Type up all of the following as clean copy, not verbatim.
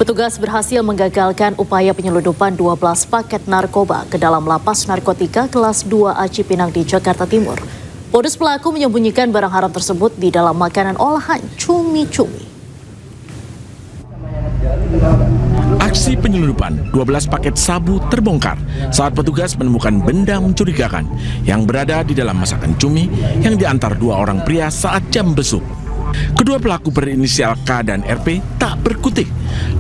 Petugas berhasil menggagalkan upaya penyelundupan 12 paket narkoba ke dalam lapas narkotika kelas 2A Cipinang di Jakarta Timur. Modus pelaku menyembunyikan barang haram tersebut di dalam makanan olahan cumi-cumi. Aksi penyelundupan 12 paket sabu terbongkar saat petugas menemukan benda mencurigakan yang berada di dalam masakan cumi yang diantar dua orang pria saat jam besuk. Kedua pelaku berinisial K dan RP tak berkutik,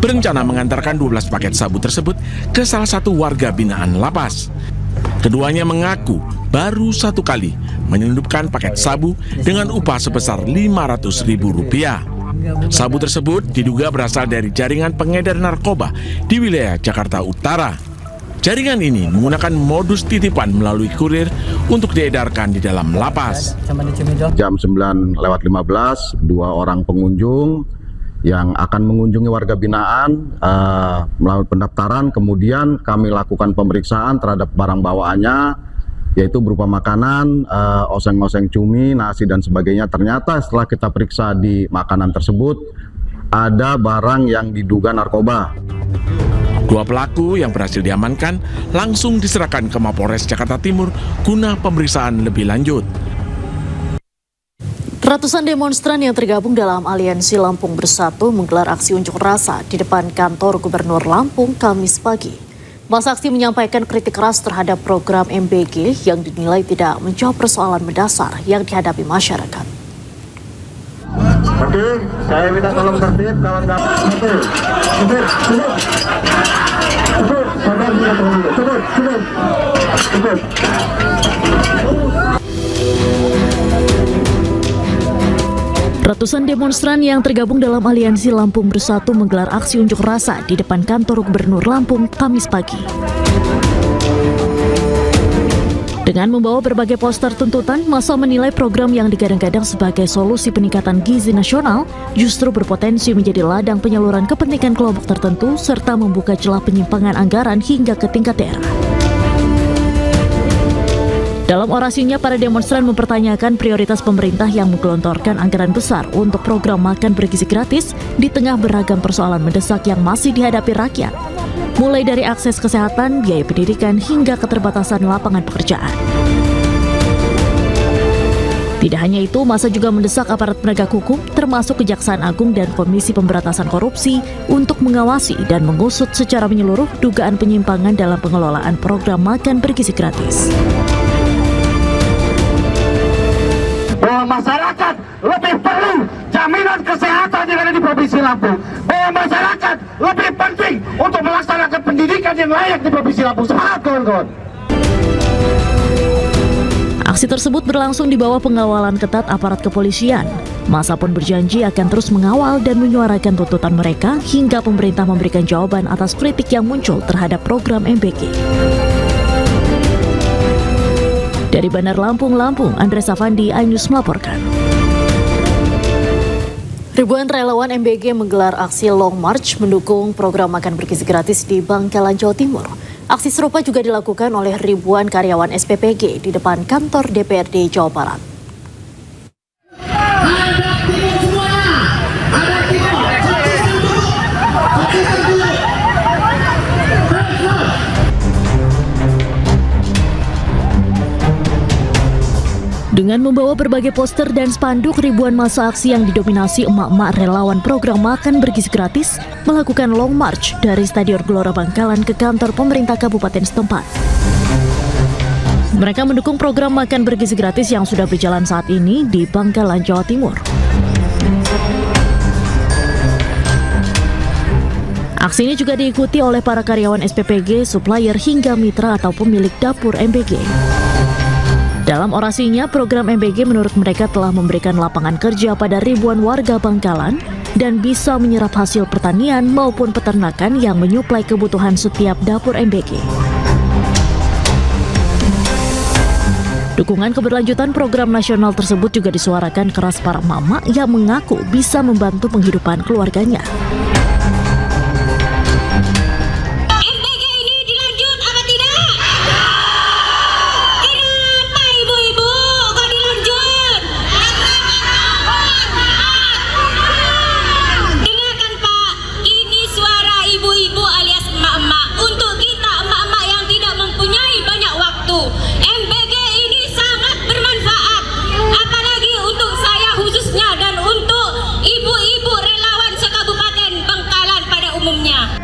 berencana mengantarkan 12 paket sabu tersebut ke salah satu warga binaan lapas. Keduanya mengaku baru satu kali menyelundupkan paket sabu dengan upah sebesar Rp500.000. Sabu tersebut diduga berasal dari jaringan pengedar narkoba di wilayah Jakarta Utara. Jaringan ini menggunakan modus titipan melalui kurir untuk diedarkan di dalam lapas. Jam 9:15, dua orang pengunjung yang akan mengunjungi warga binaan melalui pendaftaran, kemudian kami lakukan pemeriksaan terhadap barang bawaannya, yaitu berupa makanan, oseng-oseng cumi, nasi dan sebagainya. Ternyata setelah kita periksa di makanan tersebut, ada barang yang diduga narkoba. Dua pelaku yang berhasil diamankan langsung diserahkan ke Mapolres Jakarta Timur guna pemeriksaan lebih lanjut. Ratusan demonstran yang tergabung dalam Aliansi Lampung Bersatu menggelar aksi unjuk rasa di depan kantor Gubernur Lampung Kamis pagi. Masa aksi menyampaikan kritik keras terhadap program MBG yang dinilai tidak menjawab persoalan mendasar yang dihadapi masyarakat. Oke, saya minta tolong tertib kawan-kawan. Ratusan demonstran yang tergabung dalam Aliansi Lampung Bersatu menggelar aksi unjuk rasa di depan kantor Gubernur Lampung Kamis pagi. Dengan membawa berbagai poster tuntutan, massa menilai program yang digadang-gadang sebagai solusi peningkatan gizi nasional justru berpotensi menjadi ladang penyaluran kepentingan kelompok tertentu serta membuka celah penyimpangan anggaran hingga ke tingkat daerah. Dalam orasinya, para demonstran mempertanyakan prioritas pemerintah yang menggelontorkan anggaran besar untuk program makan bergizi gratis di tengah beragam persoalan mendesak yang masih dihadapi rakyat, mulai dari akses kesehatan, biaya pendidikan, hingga keterbatasan lapangan pekerjaan. Tidak hanya itu, massa juga mendesak aparat penegak hukum, termasuk Kejaksaan Agung dan Komisi Pemberantasan Korupsi, untuk mengawasi dan mengusut secara menyeluruh dugaan penyimpangan dalam pengelolaan program makan bergizi gratis. Bahwa masyarakat lebih perlu jaminan kesehatan yang ada di Provinsi Lampung. Bahwa masyarakat lebih penting untuk melaksanakan pendidikan yang layak di Provinsi Lampung. Semangat kawan-kawan. Aksi tersebut berlangsung di bawah pengawalan ketat aparat kepolisian. Massa pun berjanji akan terus mengawal dan menyuarakan tuntutan mereka hingga pemerintah memberikan jawaban atas kritik yang muncul terhadap program MBG. Dari Bandar Lampung, Andres Afandi, iNews melaporkan. Ribuan relawan MBG menggelar aksi Long March mendukung program makan bergizi gratis di Bangkalan, Jawa Timur. Aksi serupa juga dilakukan oleh ribuan karyawan SPPG di depan kantor DPRD Jawa Barat. Dengan membawa berbagai poster dan spanduk, ribuan massa aksi yang didominasi emak-emak relawan program makan bergizi gratis melakukan long march dari Stadion Gelora Bangkalan ke kantor pemerintah kabupaten setempat. Mereka mendukung program makan bergizi gratis yang sudah berjalan saat ini di Bangkalan, Jawa Timur. Aksi ini juga diikuti oleh para karyawan SPPG, supplier hingga mitra atau pemilik dapur MBG. Dalam orasinya, program MBG menurut mereka telah memberikan lapangan kerja pada ribuan warga Bangkalan dan bisa menyerap hasil pertanian maupun peternakan yang menyuplai kebutuhan setiap dapur MBG. Dukungan keberlanjutan program nasional tersebut juga disuarakan keras para mama yang mengaku bisa membantu penghidupan keluarganya. Dengarkan Pak, ini suara umumnya.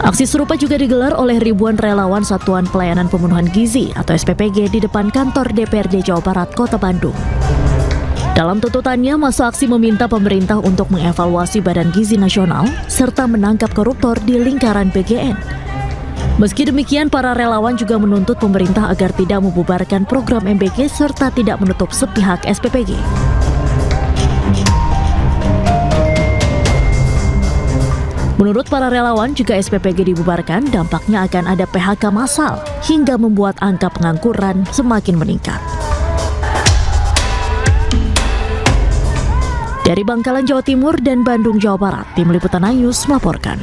Aksi serupa juga digelar oleh ribuan relawan Satuan Pelayanan Pemenuhan Gizi atau SPPG di depan kantor DPRD Jawa Barat, Kota Bandung. Dalam tuntutannya, masa aksi meminta pemerintah untuk mengevaluasi Badan Gizi Nasional serta menangkap koruptor di lingkaran BGN. Meski demikian, para relawan juga menuntut pemerintah agar tidak membubarkan program MBG serta tidak menutup sepihak SPPG. Menurut para relawan, jika SPPG dibubarkan, dampaknya akan ada PHK massal hingga membuat angka pengangguran semakin meningkat. Dari Bangkalan, Jawa Timur dan Bandung, Jawa Barat, Tim Liputan News melaporkan.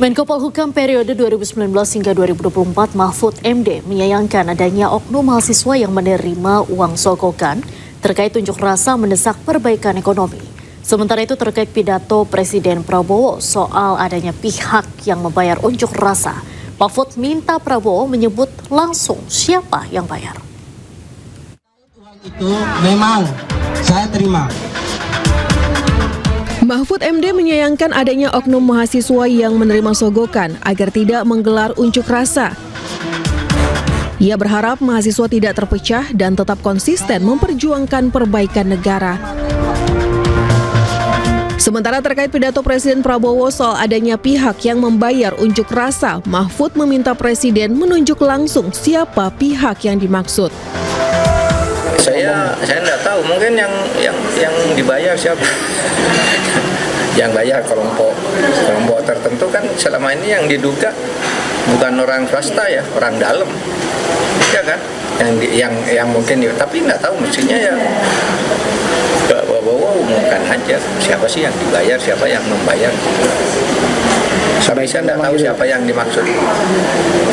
Menko Polhukam periode 2019 hingga 2024 Mahfud MD menyayangkan adanya oknum mahasiswa yang menerima uang sogokan terkait unjuk rasa mendesak perbaikan ekonomi. Sementara itu terkait pidato Presiden Prabowo soal adanya pihak yang membayar unjuk rasa, Mahfud minta Prabowo menyebut langsung siapa yang bayar. Itu memang saya terima. Mahfud MD menyayangkan adanya oknum mahasiswa yang menerima sogokan agar tidak menggelar unjuk rasa. Ia berharap mahasiswa tidak terpecah dan tetap konsisten memperjuangkan perbaikan negara. Sementara terkait pidato Presiden Prabowo soal adanya pihak yang membayar unjuk rasa, Mahfud meminta Presiden menunjuk langsung siapa pihak yang dimaksud. Saya nggak tahu, mungkin yang dibayar siapa. Yang bayar kelompok tertentu kan selama ini yang diduga bukan orang swasta ya, orang dalam, ya kan? Yang mungkin, tapi nggak tahu mestinya ya. Bahwa umumkan aja siapa sih yang dibayar, siapa yang membayar. Sampai saya nggak tahu siapa yang dimaksud.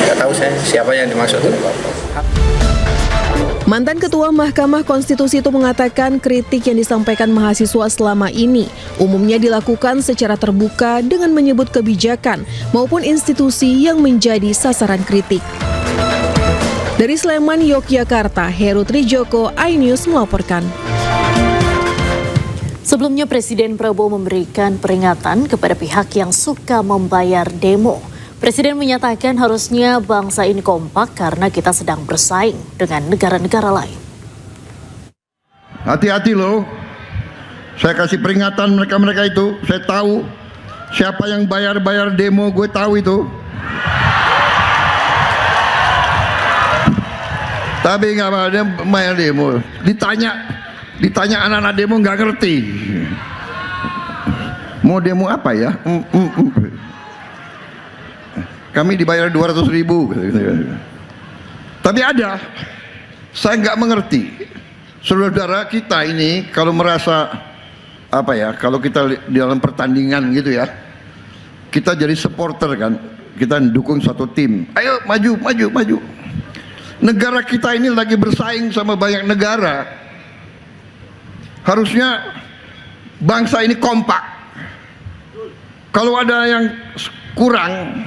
Nggak tahu saya siapa yang dimaksud. Mantan Ketua Mahkamah Konstitusi itu mengatakan kritik yang disampaikan mahasiswa selama ini umumnya dilakukan secara terbuka dengan menyebut kebijakan maupun institusi yang menjadi sasaran kritik. Dari Sleman, Yogyakarta, Heru Trijoko, iNews melaporkan. Sebelumnya Presiden Prabowo memberikan peringatan kepada pihak yang suka membayar demo. Presiden menyatakan harusnya bangsa ini kompak karena kita sedang bersaing dengan negara-negara lain. Hati-hati loh, saya kasih peringatan mereka-mereka itu, saya tahu siapa yang bayar demo, gue tahu itu. Tapi nggak ada bayar demo, ditanya anak-anak demo nggak ngerti. Mau demo apa ya? Kami dibayar 200.000. Tapi ada, saya nggak mengerti. Saudara kita ini kalau merasa apa ya? Kalau kita di dalam pertandingan gitu ya, kita jadi supporter kan, kita dukung satu tim. Ayo maju. Negara kita ini lagi bersaing sama banyak negara. Harusnya bangsa ini kompak. Kalau ada yang kurang,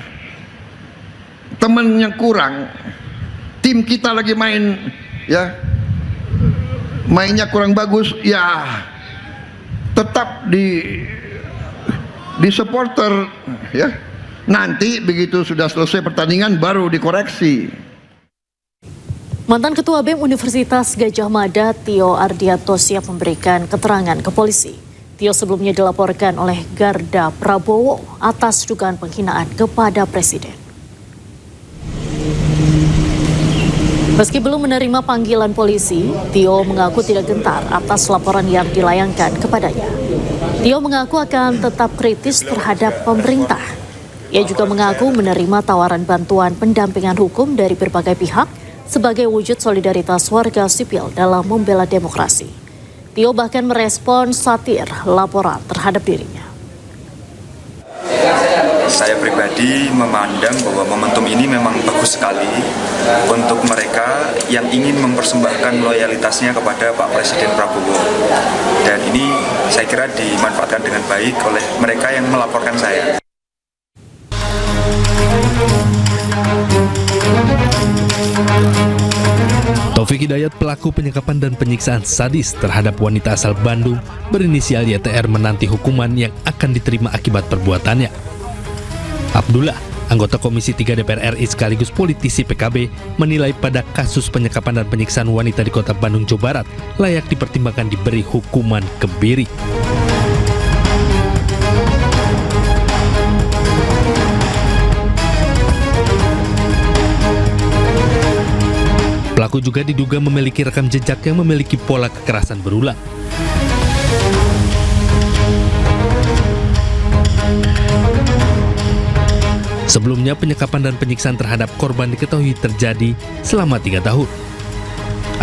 teman yang kurang, tim kita lagi main ya, mainnya kurang bagus ya, tetap di supporter ya. Nanti begitu sudah selesai pertandingan baru dikoreksi. Mantan Ketua BEM Universitas Gadjah Mada, Tio Ardianto siap memberikan keterangan ke polisi. Tio sebelumnya dilaporkan oleh Garda Prabowo atas dugaan penghinaan kepada Presiden. Meski belum menerima panggilan polisi, Tio mengaku tidak gentar atas laporan yang dilayangkan kepadanya. Tio mengaku akan tetap kritis terhadap pemerintah. Ia juga mengaku menerima tawaran bantuan pendampingan hukum dari berbagai pihak sebagai wujud solidaritas warga sipil dalam membela demokrasi. Tio bahkan merespon satir laporan terhadap dirinya. Saya pribadi memandang bahwa momentum ini memang bagus sekali untuk mereka yang ingin mempersembahkan loyalitasnya kepada Pak Presiden Prabowo. Dan ini saya kira dimanfaatkan dengan baik oleh mereka yang melaporkan saya. Taufik Hidayat, pelaku penyekapan dan penyiksaan sadis terhadap wanita asal Bandung berinisial YTR, menanti hukuman yang akan diterima akibat perbuatannya. Abdullah, anggota Komisi 3 DPR RI sekaligus politisi PKB, menilai pada kasus penyekapan dan penyiksaan wanita di Kota Bandung, Jawa Barat layak dipertimbangkan diberi hukuman kebiri. Pelaku juga diduga memiliki rekam jejak yang memiliki pola kekerasan berulang. Sebelumnya, penyekapan dan penyiksaan terhadap korban diketahui terjadi selama 3 tahun.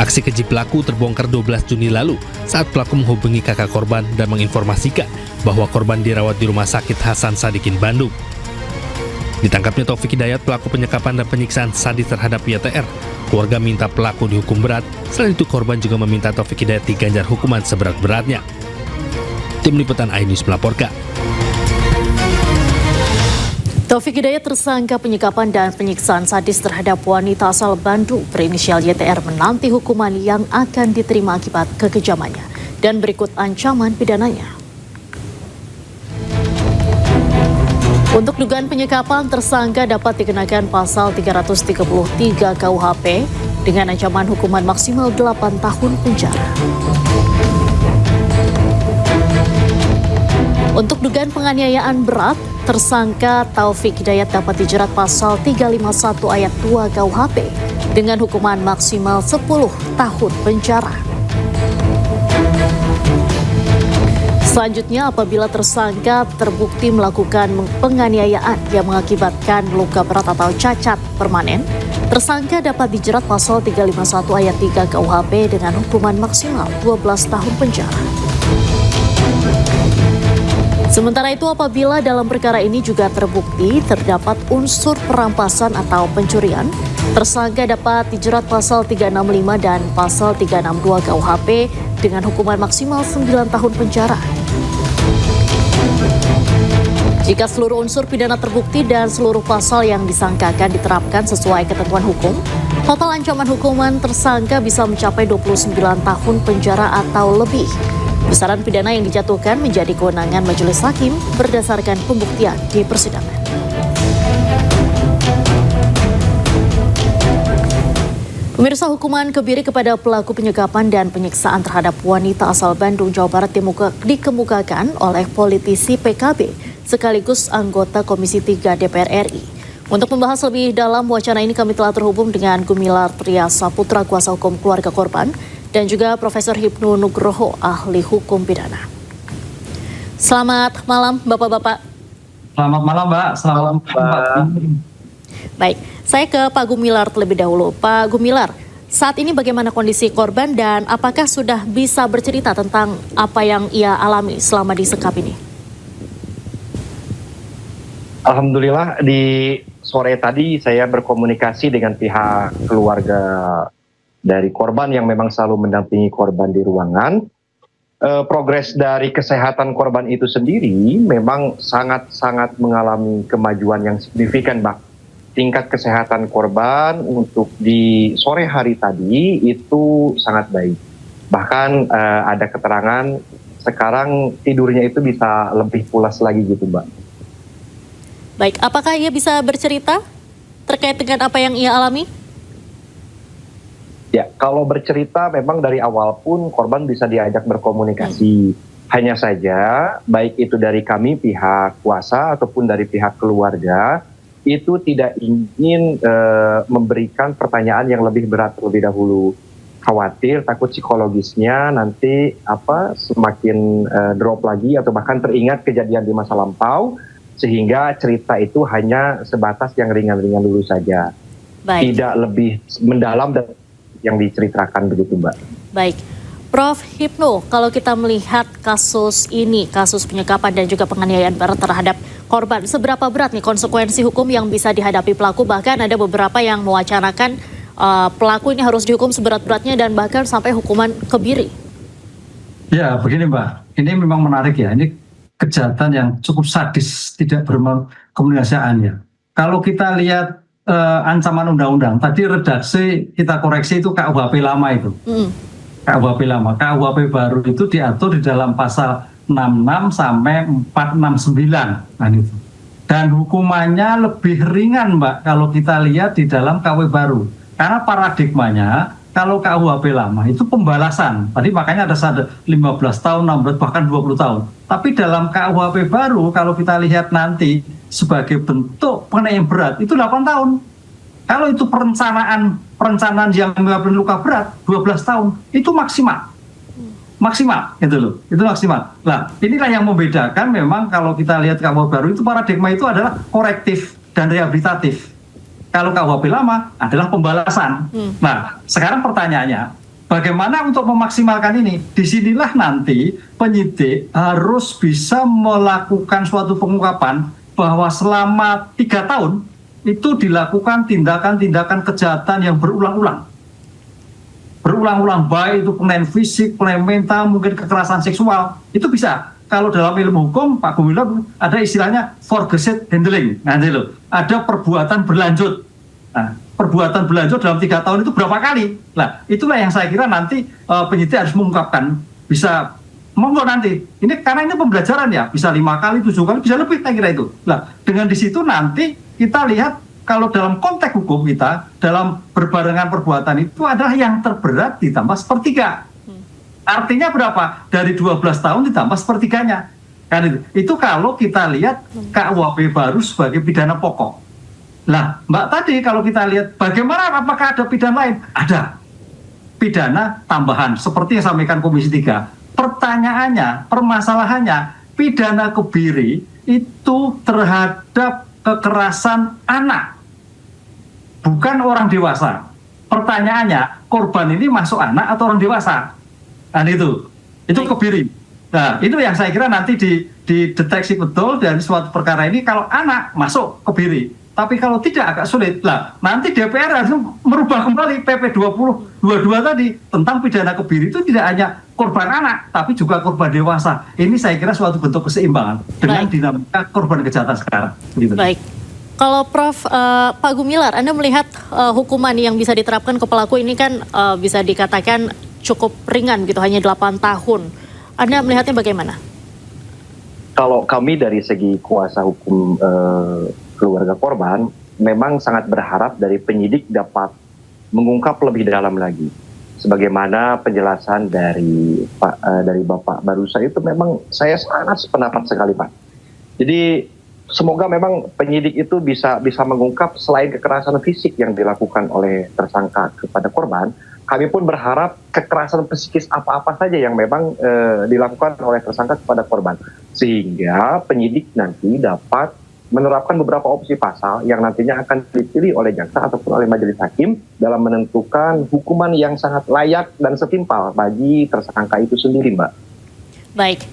Aksi keji pelaku terbongkar 12 Juni lalu saat pelaku menghubungi kakak korban dan menginformasikan bahwa korban dirawat di Rumah Sakit Hasan Sadikin, Bandung. Ditangkapnya Taufik Hidayat, pelaku penyekapan dan penyiksaan sadis terhadap YTR, keluarga minta pelaku dihukum berat. Selain itu, korban juga meminta Taufik Hidayat diganjar hukuman seberat-beratnya. Tim Liputan iNews melaporkan. Taufik Hidayat, tersangka penyekapan dan penyiksaan sadis terhadap wanita asal Bandung berinisial YTR, menanti hukuman yang akan diterima akibat kekejamannya. Dan berikut ancaman pidananya. Untuk dugaan penyekapan, tersangka dapat dikenakan pasal 333 KUHP dengan ancaman hukuman maksimal 8 tahun penjara. Untuk dugaan penganiayaan berat, tersangka Taufik Hidayat dapat dijerat pasal 351 ayat 2 KUHP dengan hukuman maksimal 10 tahun penjara. Selanjutnya, apabila tersangka terbukti melakukan penganiayaan yang mengakibatkan luka berat atau cacat permanen, tersangka dapat dijerat pasal 351 ayat 3 KUHP dengan hukuman maksimal 12 tahun penjara. Sementara itu, apabila dalam perkara ini juga terbukti terdapat unsur perampasan atau pencurian, tersangka dapat dijerat pasal 365 dan pasal 362 KUHP dengan hukuman maksimal 9 tahun penjara. Jika seluruh unsur pidana terbukti dan seluruh pasal yang disangkakan diterapkan sesuai ketentuan hukum, total ancaman hukuman tersangka bisa mencapai 29 tahun penjara atau lebih. Besaran pidana yang dijatuhkan menjadi kewenangan majelis hakim berdasarkan pembuktian di persidangan. Pemirsa, hukuman kebiri kepada pelaku penyekapan dan penyiksaan terhadap wanita asal Bandung, Jawa Barat dikemukakan oleh politisi PKB sekaligus anggota Komisi 3 DPR RI. Untuk membahas lebih dalam wacana ini, kami telah terhubung dengan Gumilar Triasaputra, kuasa hukum keluarga korban, dan juga Profesor Hipnu Nugroho, ahli hukum pidana. Selamat malam, Bapak-Bapak. Selamat malam, Mbak. Selamat malam. Baik, saya ke Pak Gumilar terlebih dahulu. Pak Gumilar, saat ini bagaimana kondisi korban dan apakah sudah bisa bercerita tentang apa yang ia alami selama disekap ini? Alhamdulillah, di sore tadi saya berkomunikasi dengan pihak keluarga dari korban yang memang selalu mendampingi korban di ruangan. Progres dari kesehatan korban itu sendiri memang sangat-sangat mengalami kemajuan yang signifikan, Mbak. Tingkat kesehatan korban untuk di sore hari tadi itu sangat baik. Bahkan ada keterangan sekarang tidurnya itu bisa lebih pulas lagi gitu, Mbak. Baik, apakah ia bisa bercerita terkait dengan apa yang ia alami? Ya, kalau bercerita memang dari awal pun korban bisa diajak berkomunikasi. Hanya saja, baik itu dari kami pihak kuasa ataupun dari pihak keluarga, itu tidak ingin memberikan pertanyaan yang lebih berat terlebih dahulu. Khawatir, takut psikologisnya nanti semakin drop lagi atau bahkan teringat kejadian di masa lampau, sehingga cerita itu hanya sebatas yang ringan-ringan dulu saja. Baik. Tidak lebih mendalam dan yang diceritakan begitu, Mbak. Baik. Prof. Hipnu, kalau kita melihat kasus ini, kasus penyekapan dan juga penganiayaan berat terhadap korban, seberapa berat nih konsekuensi hukum yang bisa dihadapi pelaku? Bahkan ada beberapa yang mewacanakan pelaku ini harus dihukum seberat-beratnya dan bahkan sampai hukuman kebiri. Ya, begini Mbak, ini memang menarik ya, ini kejahatan yang cukup sadis, tidak berkemanusiaan ya. Kalau kita lihat ancaman undang-undang. Tadi redaksi kita koreksi itu KUHP lama itu. KUHP lama. KUHP baru itu diatur di dalam pasal 66 sampai 469. Nah, itu. Dan hukumannya lebih ringan, Mbak, kalau kita lihat di dalam KUHP baru. Karena paradigmanya kalau KUHP lama itu pembalasan. Tadi makanya ada 15 tahun, 16, bahkan 20 tahun. Tapi dalam KUHP baru kalau kita lihat nanti sebagai bentuk pengenaan yang berat itu 8 tahun. Kalau itu perencanaan yang menyebabkan luka berat 12 tahun itu maksimal gitu loh, itu maksimal. Nah, inilah yang membedakan memang kalau kita lihat KUHP baru itu paradigma itu adalah korektif dan rehabilitatif. Kalau KUHP lama adalah pembalasan. Nah, sekarang pertanyaannya, bagaimana untuk memaksimalkan ini? Disinilah nanti penyidik harus bisa melakukan suatu pengungkapan bahwa selama 3 tahun itu dilakukan tindakan-tindakan kejahatan yang berulang-ulang. Berulang-ulang, baik itu penganiayaan fisik, penganiayaan mental, mungkin kekerasan seksual. Itu bisa. Kalau dalam ilmu hukum, Pak Gumilar, ada istilahnya forgeset handling. Nanti loh, ada perbuatan berlanjut. Nah, perbuatan berlanjut dalam 3 tahun itu berapa kali? Nah, itulah yang saya kira nanti penyidik harus mengungkapkan. Bisa, monggo nanti. Ini karena ini pembelajaran ya, bisa 5 kali, 7 kali, bisa lebih, saya kira itu. Nah, dengan di situ nanti kita lihat kalau dalam konteks hukum kita, dalam berbarengan perbuatan itu adalah yang terberat ditambah sepertiga. Artinya berapa? Dari 12 tahun ditambah sepertiganya. Kan itu kalau kita lihat KUHP baru sebagai pidana pokok. Nah, Mbak, tadi kalau kita lihat bagaimana, apakah ada pidana lain? Ada. Pidana tambahan, seperti yang disampaikan Komisi 3. Pertanyaannya, permasalahannya, pidana kebiri itu terhadap kekerasan anak, bukan orang dewasa. Pertanyaannya, korban ini masuk anak atau orang dewasa? Nah, itu kebiri. Nah, itu yang saya kira nanti dideteksi betul dari suatu perkara ini kalau anak masuk kebiri. Tapi kalau tidak agak sulit. Nah, nanti DPR harus merubah kembali PP 2022 tadi tentang pidana kebiri itu tidak hanya korban anak, tapi juga korban dewasa. Ini saya kira suatu bentuk keseimbangan dengan dinamika korban kejahatan sekarang. Gitu. Baik. Kalau Prof, Pak Gumilar, Anda melihat hukuman yang bisa diterapkan ke pelaku ini kan bisa dikatakan cukup ringan gitu, hanya 8 tahun. Anda melihatnya bagaimana? Kalau kami dari segi kuasa hukum keluarga korban, memang sangat berharap dari penyidik dapat mengungkap lebih dalam lagi. Sebagaimana penjelasan dari Bapak barusan itu memang saya sangat sependapat sekali, Pak. Jadi semoga memang penyidik itu bisa mengungkap selain kekerasan fisik yang dilakukan oleh tersangka kepada korban, kami pun berharap kekerasan psikis apa-apa saja yang memang dilakukan oleh tersangka kepada korban. Sehingga penyidik nanti dapat menerapkan beberapa opsi pasal yang nantinya akan dipilih oleh jaksa ataupun oleh majelis hakim dalam menentukan hukuman yang sangat layak dan setimpal bagi tersangka itu sendiri, Mbak. Baik,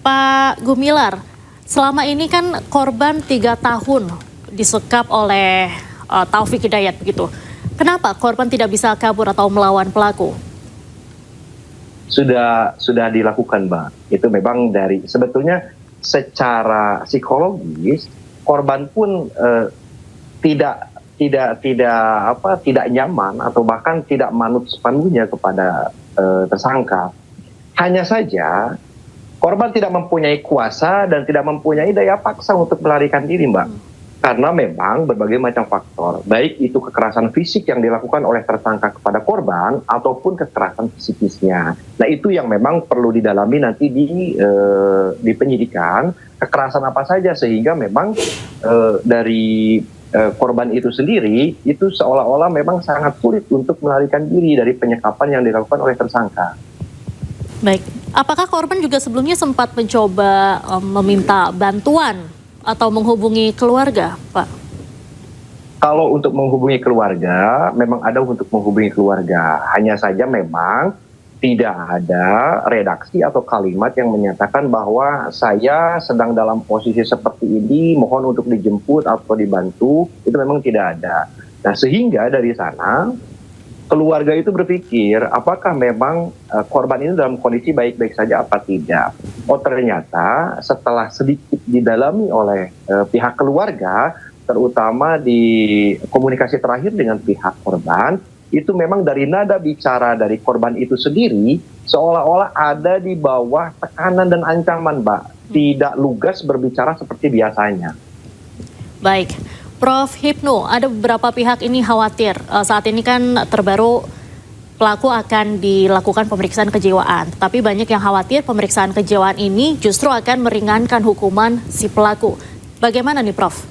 Pak Gumilar, selama ini kan korban 3 tahun disekap oleh Taufik Hidayat begitu. Kenapa korban tidak bisa kabur atau melawan pelaku? Sudah dilakukan, Mbak. Itu memang dari sebetulnya secara psikologis korban pun tidak nyaman atau bahkan tidak manut sepenuhnya kepada tersangka. Hanya saja korban tidak mempunyai kuasa dan tidak mempunyai daya paksa untuk melarikan diri, Mbak. Karena memang berbagai macam faktor, baik itu kekerasan fisik yang dilakukan oleh tersangka kepada korban ataupun kekerasan psikisnya. Nah, itu yang memang perlu didalami nanti di penyidikan, kekerasan apa saja sehingga memang dari korban itu sendiri itu seolah-olah memang sangat sulit untuk melarikan diri dari penyekapan yang dilakukan oleh tersangka. Baik, apakah korban juga sebelumnya sempat mencoba meminta bantuan atau menghubungi keluarga, Pak? Kalau untuk menghubungi keluarga, memang ada untuk menghubungi keluarga. Hanya saja memang tidak ada redaksi atau kalimat yang menyatakan bahwa saya sedang dalam posisi seperti ini, mohon untuk dijemput atau dibantu. Itu memang tidak ada. Nah, sehingga dari sana keluarga itu berpikir apakah memang korban ini dalam kondisi baik-baik saja apa tidak. Oh, ternyata setelah sedikit didalami oleh pihak keluarga, terutama di komunikasi terakhir dengan pihak korban, itu memang dari nada bicara dari korban itu sendiri seolah-olah ada di bawah tekanan dan ancaman, Mbak. Tidak lugas berbicara seperti biasanya. Baik, Prof. Hipnu, ada beberapa pihak ini khawatir saat ini kan terbaru pelaku akan dilakukan pemeriksaan kejiwaan. Tapi banyak yang khawatir pemeriksaan kejiwaan ini justru akan meringankan hukuman si pelaku. Bagaimana nih, Prof?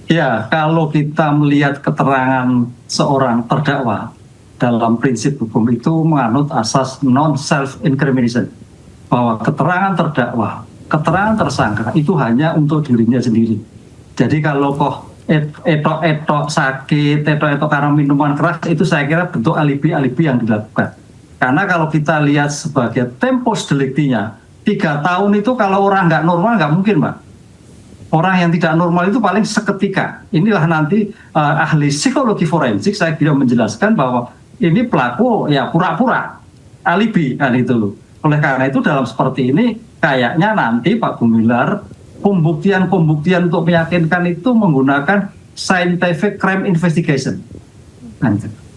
Ya, kalau kita melihat keterangan seorang terdakwa dalam prinsip hukum itu menganut asas non-self-incrimination. Bahwa keterangan terdakwa, keterangan tersangka itu hanya untuk dirinya sendiri. Jadi kalau etok-etok sakit, etok-etok karena minuman keras, itu saya kira bentuk alibi-alibi yang dilakukan. Karena kalau kita lihat sebagai tempus delictinya, 3 tahun itu kalau orang nggak normal nggak mungkin, Mbak. Orang yang tidak normal itu paling seketika. Inilah nanti ahli psikologi forensik saya bisa menjelaskan bahwa ini pelaku ya pura-pura alibi kan itu loh. Oleh karena itu dalam seperti ini kayaknya nanti Pak Gumilar pembuktian untuk meyakinkan itu menggunakan scientific crime investigation.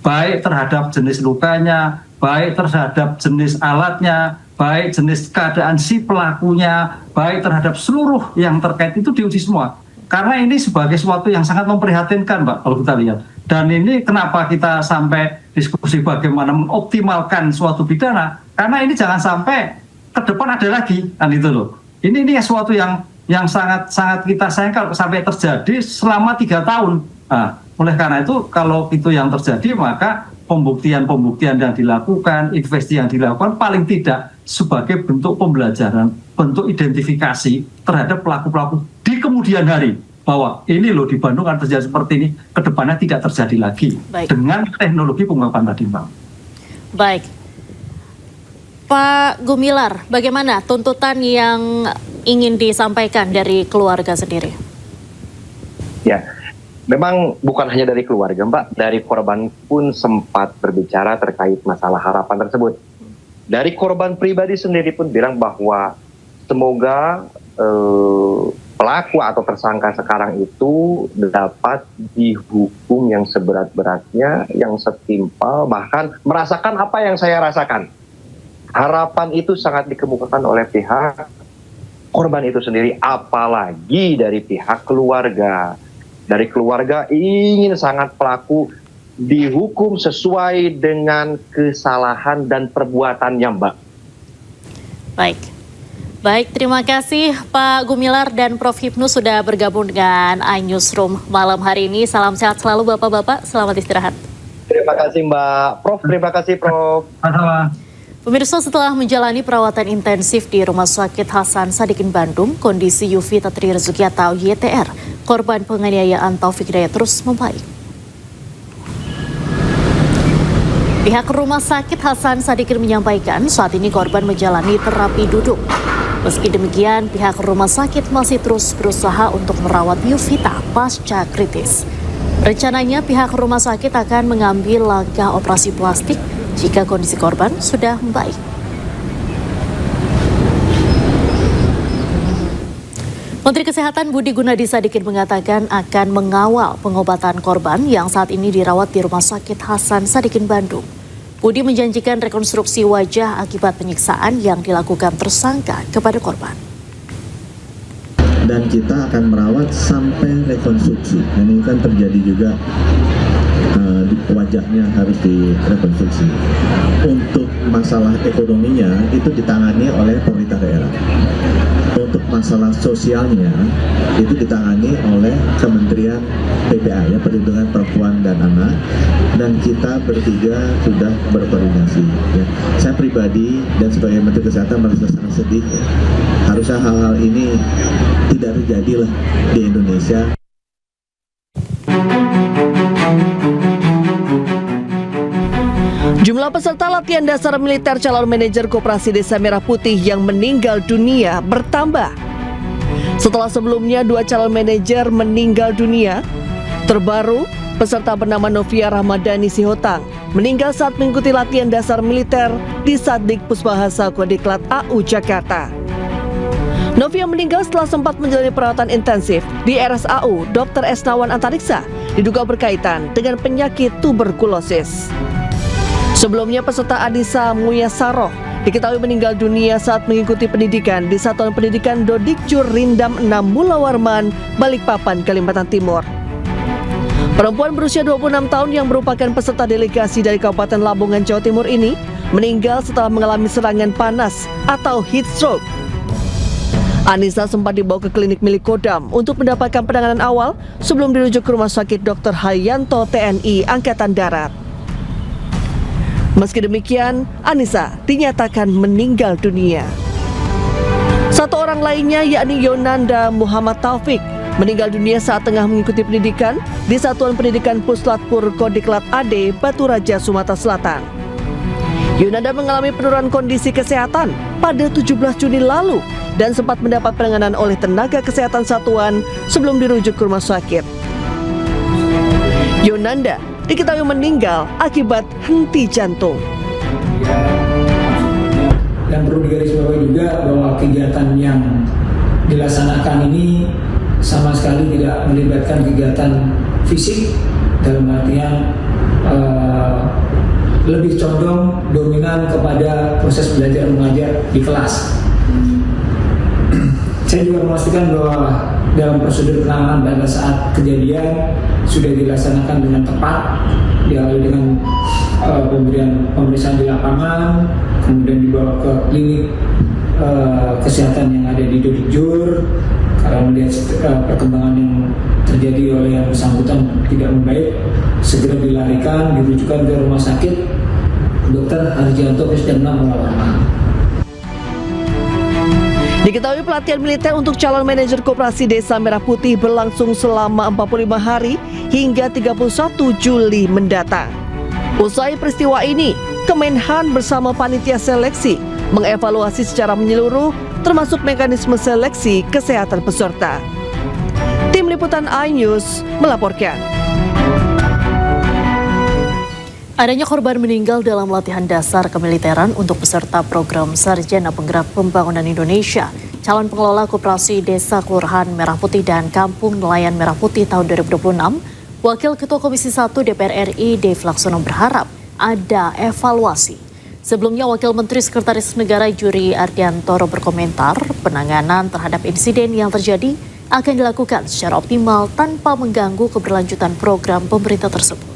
Baik terhadap jenis lukanya, baik terhadap jenis alatnya, baik jenis keadaan si pelakunya, baik terhadap seluruh yang terkait itu diuji semua. Karena ini sebagai sesuatu yang sangat memprihatinkan, Mbak, kalau kita lihat. Dan ini kenapa kita sampai diskusi bagaimana mengoptimalkan suatu pidana, karena ini jangan sampai ke depan ada lagi, kan itu loh. Ini sesuatu yang sangat kita sayangkan sampai terjadi selama 3 tahun. Nah, oleh karena itu kalau itu yang terjadi maka pembuktian yang dilakukan, investigasi yang dilakukan paling tidak sebagai bentuk pembelajaran, bentuk identifikasi terhadap pelaku-pelaku di kemudian hari bahwa ini loh di Bandung akan terjadi seperti ini, kedepannya tidak terjadi lagi. Baik. Dengan teknologi pengungkapan tadi, Mbak. Baik. Pak Gumilar, bagaimana tuntutan yang ingin disampaikan dari keluarga sendiri? Ya, memang bukan hanya dari keluarga, Mbak. Dari korban pun sempat berbicara terkait masalah harapan tersebut. Dari korban pribadi sendiri pun bilang bahwa semoga pelaku atau tersangka sekarang itu dapat dihukum yang seberat-beratnya, yang setimpal, bahkan merasakan apa yang saya rasakan. Harapan itu sangat dikemukakan oleh pihak korban itu sendiri, apalagi dari pihak keluarga. Dari keluarga ingin sangat pelaku dihukum sesuai dengan kesalahan dan perbuatannya, Mbak. Baik, terima kasih Pak Gumilar dan Prof. Hipnu sudah bergabung dengan iNewsroom malam hari ini. Salam sehat selalu Bapak-Bapak, selamat istirahat. Terima kasih Mbak. Prof, terima kasih Prof. Pemirsa, setelah menjalani perawatan intensif di Rumah Sakit Hasan Sadikin Bandung, kondisi Yufita Tri Rezuki atau YTR, korban penganiayaan Taufik Hidayat terus membaik. Pihak Rumah Sakit Hasan Sadikin menyampaikan saat ini korban menjalani terapi duduk. Meski demikian, pihak rumah sakit masih terus berusaha untuk merawat Yufita pasca kritis. Rencananya pihak rumah sakit akan mengambil langkah operasi plastik jika kondisi korban sudah membaik. Menteri Kesehatan Budi Gunadi Sadikin mengatakan akan mengawal pengobatan korban yang saat ini dirawat di Rumah Sakit Hasan Sadikin Bandung. Budi menjanjikan rekonstruksi wajah akibat penyiksaan yang dilakukan tersangka kepada korban. Dan kita akan merawat sampai rekonstruksi. Dan ini kan terjadi juga wajahnya harus direkonstruksi. Untuk masalah ekonominya itu ditangani oleh pemerintah daerah. Untuk masalah sosialnya itu ditangani oleh Kementerian PPA, ya, Perlindungan Perempuan dan Anak, dan kita bertiga sudah berkoordinasi. Ya. Saya pribadi dan sebagai Menteri Kesehatan merasa sangat sedih. Ya. Harusnya hal-hal ini tidak terjadi lah di Indonesia. Jumlah peserta latihan dasar militer calon manajer Koperasi Desa Merah Putih yang meninggal dunia bertambah. Setelah sebelumnya 2 calon manajer meninggal dunia, terbaru peserta bernama Novia Rahmadani Sihotang meninggal saat mengikuti latihan dasar militer di Satdik Pusbahasa Kodiklat AU Jakarta. Novia meninggal setelah sempat menjalani perawatan intensif di RSAU Dr. Esnawan Antariksa, diduga berkaitan dengan penyakit tuberkulosis. Sebelumnya peserta Anissa Muyasaroh diketahui meninggal dunia saat mengikuti pendidikan di Satuan Pendidikan Dodikjur Rindam 6 Mulawarman, Balikpapan, Kalimantan Timur. Perempuan berusia 26 tahun yang merupakan peserta delegasi dari Kabupaten Lamongan, Jawa Timur ini meninggal setelah mengalami serangan panas atau heat stroke. Anissa sempat dibawa ke klinik milik Kodam untuk mendapatkan penanganan awal sebelum dirujuk ke Rumah Sakit Dr. Haryanto TNI Angkatan Darat. Meski demikian, Anissa dinyatakan meninggal dunia. Satu orang lainnya yakni Yonanda Muhammad Taufik meninggal dunia saat tengah mengikuti pendidikan di Satuan Pendidikan Puslatpur Kodiklat AD Batu Raja, Sumatera Selatan. Yonanda mengalami penurunan kondisi kesehatan pada 17 Juni lalu dan sempat mendapat penanganan oleh tenaga kesehatan satuan sebelum dirujuk ke rumah sakit. Yonanda diketahui meninggal akibat henti jantung. Dan perlu digarisbawahi juga bahwa kegiatan yang dilaksanakan ini sama sekali tidak melibatkan kegiatan fisik, dalam artian lebih condong dominan kepada proses belajar mengajar di kelas. Saya juga memastikan bahwa dalam prosedur penanganan pada saat kejadian sudah dilaksanakan dengan tepat, diawali dengan pemeriksaan di lapangan, kemudian dibawa ke klinik kesehatan yang ada di Dodikjur. Karena melihat perkembangan yang terjadi oleh yang bersangkutan tidak membaik, segera dilarikan, dirujukan ke rumah sakit Dr. Haryanto Krisdamna Mulawarman. Diketahui pelatihan militer untuk calon manajer koperasi Desa Merah Putih berlangsung selama 45 hari hingga 31 Juli mendatang. Usai peristiwa ini, Kemenhan bersama panitia seleksi mengevaluasi secara menyeluruh termasuk mekanisme seleksi kesehatan peserta. Tim Liputan iNews melaporkan. Adanya korban meninggal dalam latihan dasar kemiliteran untuk peserta program Sarjana Penggerak Pembangunan Indonesia, calon pengelola Koperasi Desa Kelurahan Merah Putih dan Kampung Nelayan Merah Putih tahun 2026, Wakil Ketua Komisi 1 DPR RI Dev Laksono berharap ada evaluasi. Sebelumnya, Wakil Menteri Sekretaris Negara Juri Ardiantoro berkomentar penanganan terhadap insiden yang terjadi akan dilakukan secara optimal tanpa mengganggu keberlanjutan program pemerintah tersebut.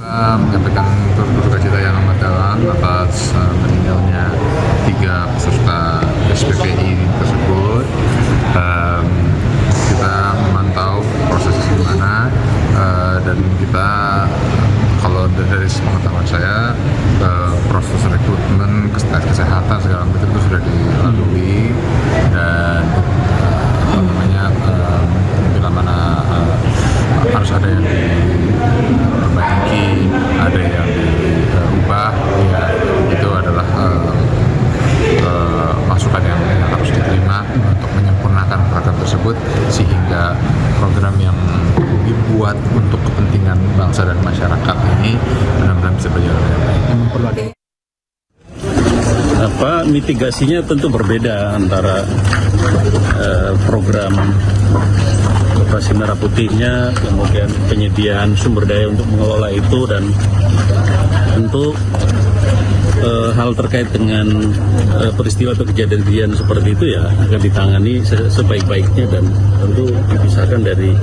Menyampaikan turut berduka cita yang amat dalam atas meninggalnya 3 peserta SPPI tersebut. Kita memantau prosesnya gimana dan kita kalau dari pengetahuan saya proses rekrutmen, kesehatan segala macam itu sudah dilalui dan bila mana harus ada yang diperbaiki, ada yang diubah, ya itu adalah masukan yang harus diterima untuk menyempurnakan program tersebut sehingga program yang dibuat untuk kepentingan bangsa dan masyarakat ini benar-benar bisa berjalan dengan baik. Mitigasinya tentu berbeda antara program Koperasi Merah Putihnya, kemudian penyediaan sumber daya untuk mengelola itu, dan tentu hal terkait dengan peristiwa atau kejadian seperti itu ya akan ditangani sebaik-baiknya dan tentu dipisahkan dari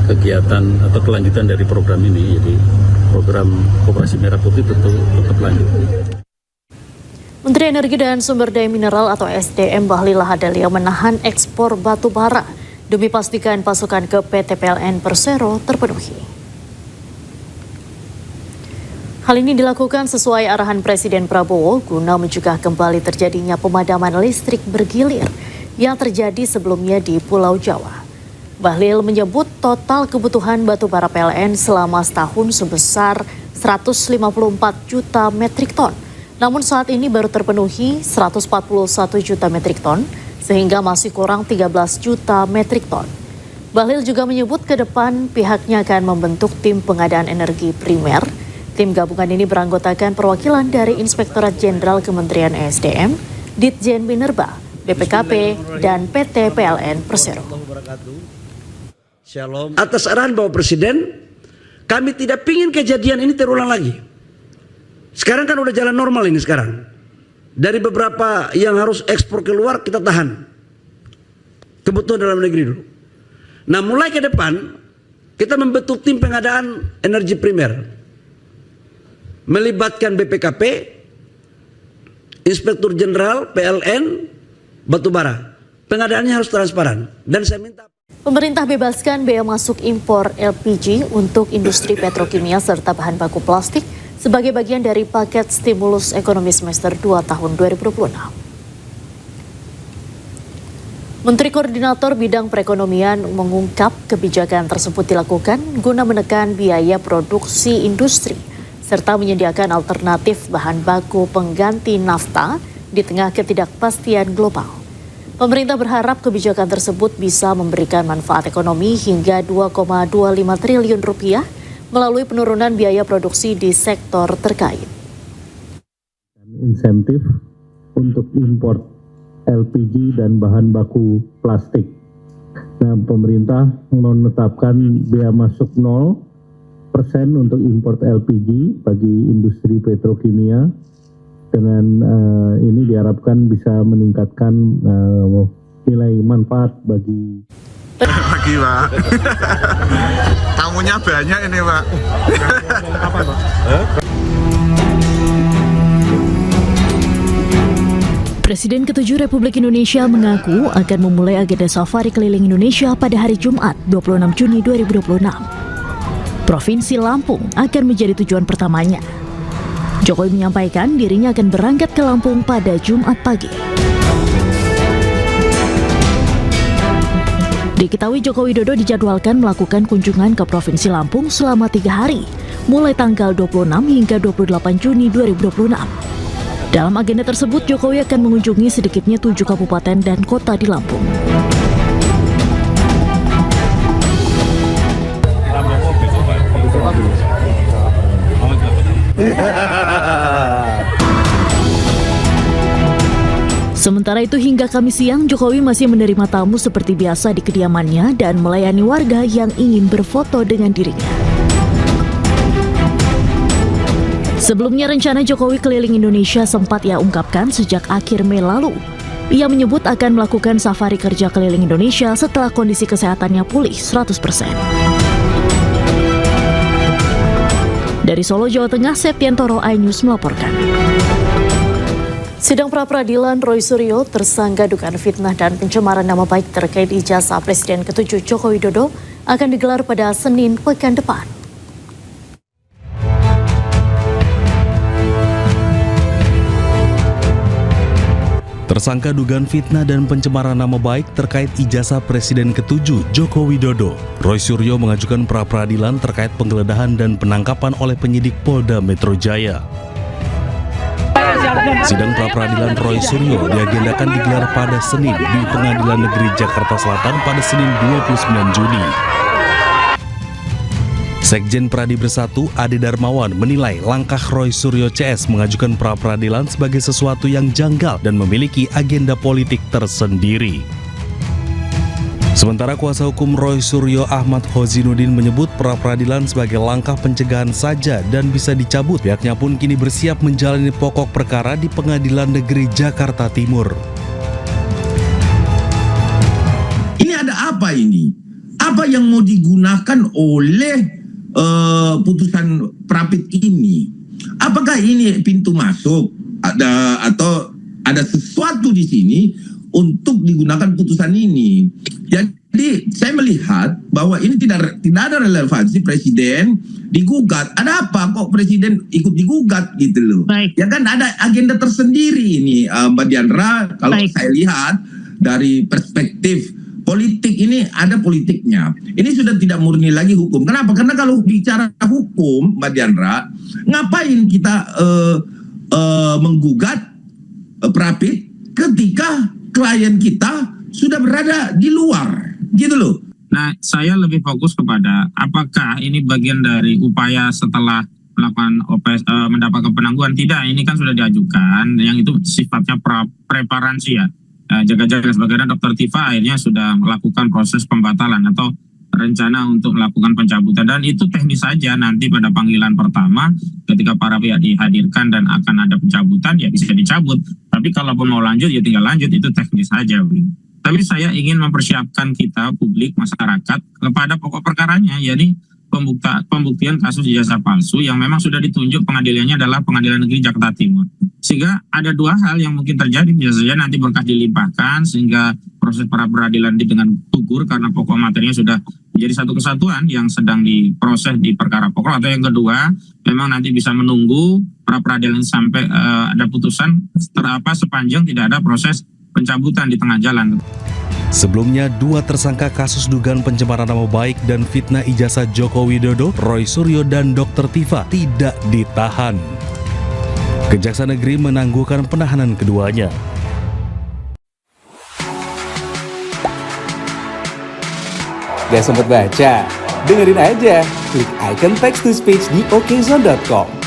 kegiatan atau kelanjutan dari program ini. Jadi program Koperasi Merah Putih tentu tetap lanjut. Menteri Energi dan Sumber Daya Mineral atau SDM Bahlil Lahadalia menahan ekspor batu bara demi pastikan pasokan ke PT PLN Persero terpenuhi. Hal ini dilakukan sesuai arahan Presiden Prabowo guna mencegah kembali terjadinya pemadaman listrik bergilir yang terjadi sebelumnya di Pulau Jawa. Bahlil menyebut total kebutuhan batu bara PLN selama setahun sebesar 154 juta metrik ton. Namun saat ini baru terpenuhi 141 juta metrik ton, sehingga masih kurang 13 juta metrik ton. Bahlil juga menyebut ke depan pihaknya akan membentuk tim pengadaan energi primer. Tim gabungan ini beranggotakan perwakilan dari Inspektorat Jenderal Kementerian ESDM, Ditjen Minerba, BPKP, dan PT PLN Persero. Atas arahan Bapak Presiden, kami tidak ingin kejadian ini terulang lagi. Sekarang kan udah jalan normal ini sekarang. Dari beberapa yang harus ekspor keluar kita tahan. Kebutuhan dalam negeri dulu. Nah mulai ke depan kita membentuk tim pengadaan energi primer. Melibatkan BPKP, Inspektur Jenderal, PLN, Batubara. Pengadaannya harus transparan. Dan saya minta Pemerintah bebaskan bea masuk impor LPG untuk industri petrokimia serta bahan baku plastik sebagai bagian dari paket stimulus ekonomi semester 2 tahun 2026. Menteri Koordinator Bidang Perekonomian mengungkap kebijakan tersebut dilakukan guna menekan biaya produksi industri serta menyediakan alternatif bahan baku pengganti nafta di tengah ketidakpastian global. Pemerintah berharap kebijakan tersebut bisa memberikan manfaat ekonomi hingga 2,25 triliun rupiah melalui penurunan biaya produksi di sektor terkait. Insentif untuk impor LPG dan bahan baku plastik. Nah, pemerintah menetapkan bea masuk 0% untuk impor LPG bagi industri petrokimia. Dengan ini diharapkan bisa meningkatkan nilai manfaat bagi Pak. Tamunya banyak ini Pak. Presiden ke-7 Republik Indonesia mengaku akan memulai agenda safari keliling Indonesia pada hari Jumat 26 Juni 2026. Provinsi Lampung akan menjadi tujuan pertamanya. Jokowi menyampaikan dirinya akan berangkat ke Lampung pada Jumat pagi. Diketahui Joko Widodo dijadwalkan melakukan kunjungan ke Provinsi Lampung selama 3 hari, mulai tanggal 26 hingga 28 Juni 2026. Dalam agenda tersebut, Jokowi akan mengunjungi sedikitnya 7 kabupaten dan kota di Lampung. Sementara itu hingga Kamis siang, Jokowi masih menerima tamu seperti biasa di kediamannya dan melayani warga yang ingin berfoto dengan dirinya. Sebelumnya rencana Jokowi keliling Indonesia sempat ia ungkapkan sejak akhir Mei lalu. Ia menyebut akan melakukan safari kerja keliling Indonesia setelah kondisi kesehatannya pulih 100%. Dari Solo, Jawa Tengah, Septiantoro, iNews melaporkan. Sidang pra-peradilan Roy Suryo, tersangka dugaan fitnah dan pencemaran nama baik terkait ijazah Presiden ke-7 Joko Widodo akan digelar pada Senin pekan depan. Tersangka dugaan fitnah dan pencemaran nama baik terkait ijazah Presiden ke-7 Joko Widodo, Roy Suryo mengajukan pra-peradilan terkait penggeledahan dan penangkapan oleh penyidik Polda Metro Jaya. Sidang pra-peradilan Roy Suryo diagendakan digelar pada Senin di Pengadilan Negeri Jakarta Selatan pada Senin 29 Juni. Sekjen Pradi Bersatu, Ade Darmawan, menilai langkah Roy Suryo CS mengajukan pra-peradilan sebagai sesuatu yang janggal dan memiliki agenda politik tersendiri. Sementara kuasa hukum Roy Suryo Ahmad Hozinuddin menyebut pra-peradilan sebagai langkah pencegahan saja dan bisa dicabut. Pihaknya pun kini bersiap menjalani pokok perkara di Pengadilan Negeri Jakarta Timur. Ini ada apa ini? Apa yang mau digunakan oleh putusan Prapit ini? Apakah ini pintu masuk atau ada sesuatu di sini untuk digunakan putusan ini? Jadi saya melihat bahwa ini tidak ada relevansi Presiden digugat. Ada apa kok Presiden ikut digugat gitu loh? Baik. Ya kan ada agenda tersendiri ini Mbak Diandra. Kalau saya lihat dari perspektif politik ini ada politiknya. Ini sudah tidak murni lagi hukum. Kenapa? Karena kalau bicara hukum, Mbak Diandra, ngapain kita menggugat Prapit ketika klien kita sudah berada di luar, gitu loh. Nah, saya lebih fokus kepada apakah ini bagian dari upaya setelah melakukan mendapatkan penangguhan. Tidak, ini kan sudah diajukan, yang itu sifatnya preparansi ya. Jaga-jaga, sebagaimana Dr. Tifa akhirnya sudah melakukan proses pembatalan atau rencana untuk melakukan pencabutan, dan itu teknis saja. Nanti pada panggilan pertama ketika para pihak dihadirkan dan akan ada pencabutan, ya bisa dicabut. Tapi kalaupun mau lanjut ya tinggal lanjut, itu teknis saja. Tapi saya ingin mempersiapkan kita, publik, masyarakat kepada pokok perkaranya, yakni pembuktian kasus ijazah palsu yang memang sudah ditunjuk pengadilannya adalah Pengadilan Negeri Jakarta Timur. Sehingga ada dua hal yang mungkin terjadi, bisa saja nanti berkas dilimpahkan sehingga proses pra peradilan dengan gugur karena pokok materinya sudah menjadi satu kesatuan yang sedang diproses di perkara pokok, atau yang kedua memang nanti bisa menunggu pra peradilan sampai ada putusan sepanjang tidak ada proses pencabutan di tengah jalan. Sebelumnya, 2 tersangka kasus dugaan pencemaran nama baik dan fitnah ijazah Joko Widodo, Roy Suryo dan Dr. Tifa tidak ditahan. Kejaksaan Negeri menangguhkan penahanan keduanya. Gak sempet baca? Dengerin aja, klik icon text to speech di okezone.com.